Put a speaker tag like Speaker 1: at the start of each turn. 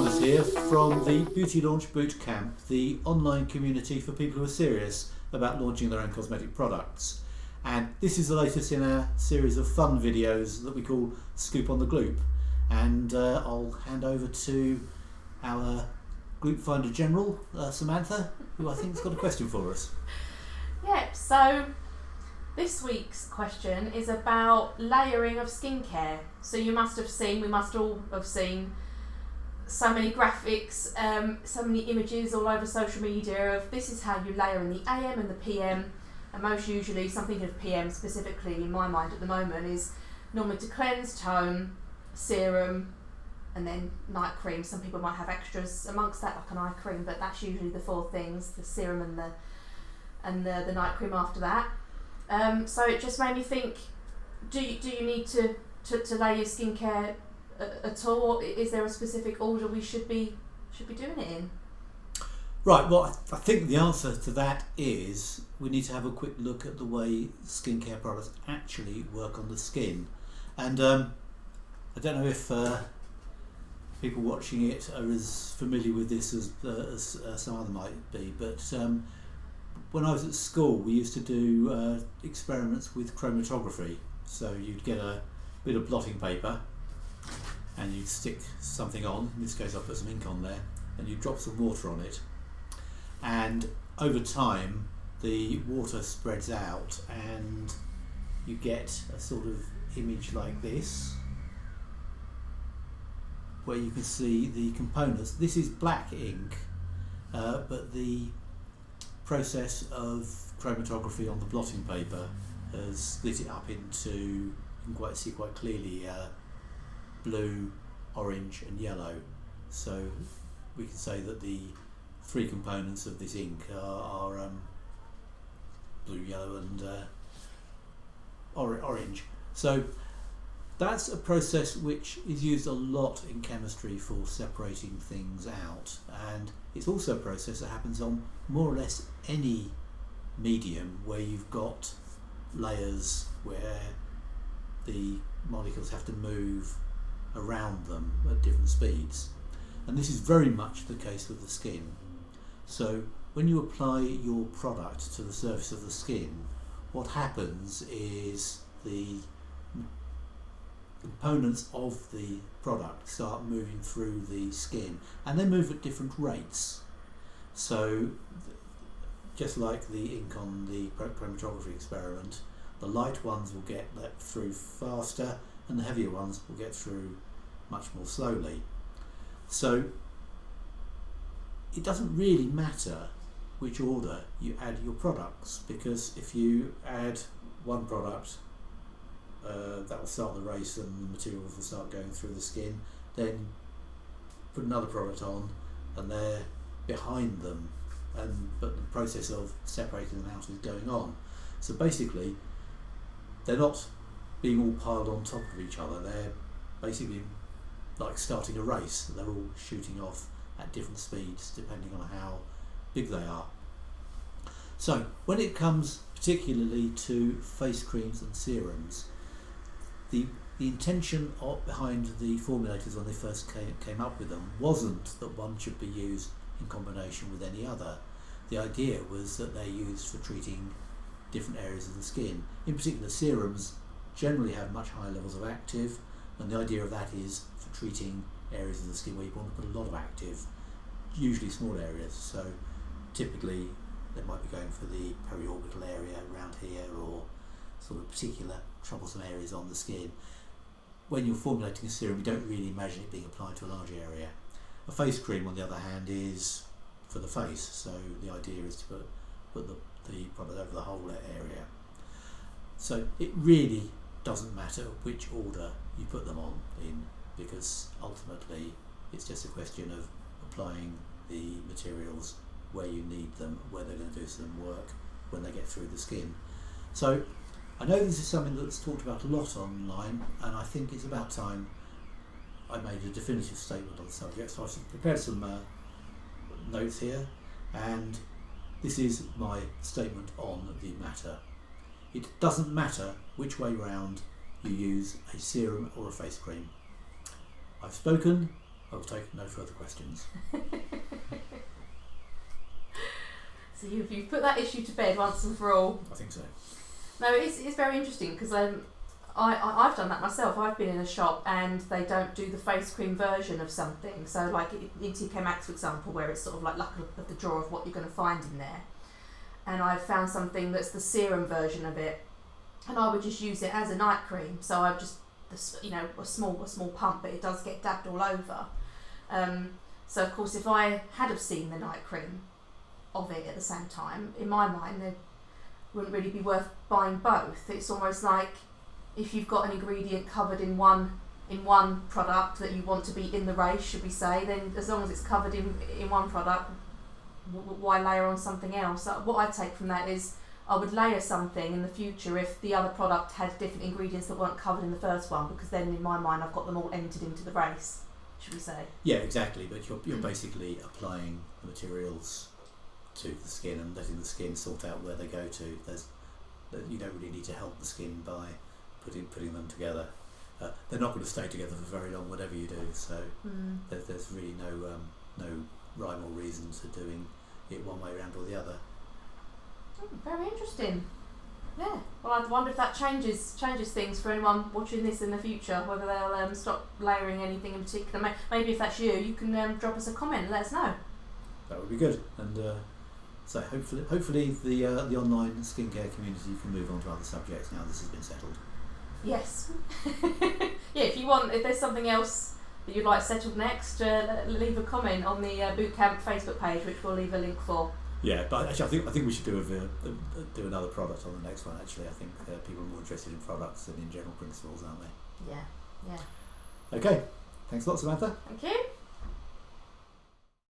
Speaker 1: Thomas here from the Beauty Launch Bootcamp, the online community for people who are serious about launching their own cosmetic products. And this is the latest in our series of fun videos that we call Scoop on the Gloop. And I'll hand over to our Gloop Finder General, Samantha, who I think has got a question for us.
Speaker 2: Yep, so this week's question is about layering of skincare. So we must all have seen so many graphics, so many images all over social media of this is how you layer in the AM and the PM, and most usually something of PM specifically in my mind at the moment is normally to cleanse, tone, serum, and then night cream. Some people might have extras amongst that, like an eye cream, but that's usually the four things: the serum and the night cream after that. So it just made me think: do you need to lay your skincare at all? Is there a specific order we should be doing it in?
Speaker 1: Right, well, I think the answer to that is we need to have a quick look at the way skincare products actually work on the skin. And I don't know if people watching it are as familiar with this as some other might be, but when I was at school we used to do experiments with chromatography. So you'd get a bit of blotting paper and you'd stick something on, in this case I put some ink on there, and you'd drop some water on it, and over time the water spreads out and you get a sort of image like this where you can see the components. This is black ink, but the process of chromatography on the blotting paper has split it up into, you can see quite clearly, blue, orange and yellow. So we can say that the three components of this ink are blue, yellow and orange. So that's a process which is used a lot in chemistry for separating things out, and it's also a process that happens on more or less any medium where you've got layers where the molecules have to move around them at different speeds. And this is very much the case with the skin. So when you apply your product to the surface of the skin, what happens is the components of the product start moving through the skin, and they move at different rates. So just like the ink on the chromatography experiment, the light ones will get let through faster and the heavier ones will get through much more slowly. So it doesn't really matter which order you add your products, because if you add one product that will start the race and the materials will start going through the skin, then put another product on and they're behind them, but the process of separating them out is going on. So basically they're not being all piled on top of each other, they're basically like starting a race. They're all shooting off at different speeds depending on how big they are. So when it comes particularly to face creams and serums, the intention behind the formulators when they first came up with them wasn't that one should be used in combination with any other. The idea was that they're used for treating different areas of the skin. In particular, serums generally have much higher levels of active, and the idea of that is for treating areas of the skin where you want to put a lot of active, usually small areas. So typically they might be going for the periorbital area around here, or sort of particular troublesome areas on the skin. When you're formulating a serum, you don't really imagine it being applied to a large area. A face cream, on the other hand, is for the face, so the idea is to put the product over the whole area. So it really doesn't matter which order you put them on in, because ultimately it's just a question of applying the materials where you need them, where they're going to do some work when they get through the skin. So I know this is something that's talked about a lot online, and I think it's about time I made a definitive statement on the subject. So I've prepared some notes here, and this is my statement on the matter. It doesn't matter which way round you use a serum or a face cream. I've spoken, I will take no further questions.
Speaker 2: So you've put that issue to bed once and for all.
Speaker 1: I think so.
Speaker 2: No, it's very interesting because I've done that myself. I've been in a shop and they don't do the face cream version of something. So like in TK Maxx, for example, where it's sort of like luck of the draw of what you're going to find in there. And I've found something that's the serum version of it, and I would just use it as a night cream. So I've just, a small pump, but it does get dabbed all over. So of course, if I had have seen the night cream of it at the same time, in my mind, it wouldn't really be worth buying both. It's almost like if you've got an ingredient covered in one product that you want to be in the race, should we say, then as long as it's covered in one product, why layer on something else? What I take from that is I would layer something in the future if the other product had different ingredients that weren't covered in the first one, because then in my mind I've got them all entered into the race, should we say.
Speaker 1: Yeah, exactly, but you're basically applying the materials to the skin and letting the skin sort out where they go to. You don't really need to help the skin by putting them together. They're not going to stay together for very long, whatever you do, so there's really no rhyme or reason to doing it one way around or the other.
Speaker 2: Very interesting. Yeah. Well, I wonder if that changes things for anyone watching this in the future, whether they'll stop layering anything in particular. Maybe if that's you can drop us a comment and let us know.
Speaker 1: That would be good. And so hopefully the online skincare community can move on to other subjects now this has been settled.
Speaker 2: Yes. Yeah, if there's something else that you'd like settled next, leave a comment on the Bootcamp Facebook page, which we'll leave a link for.
Speaker 1: Yeah, but actually I think we should do another product on the next one. Actually, I think people are more interested in products than in general principles, aren't they?
Speaker 2: Yeah.
Speaker 1: Okay, thanks a lot, Samantha.
Speaker 2: Thank you.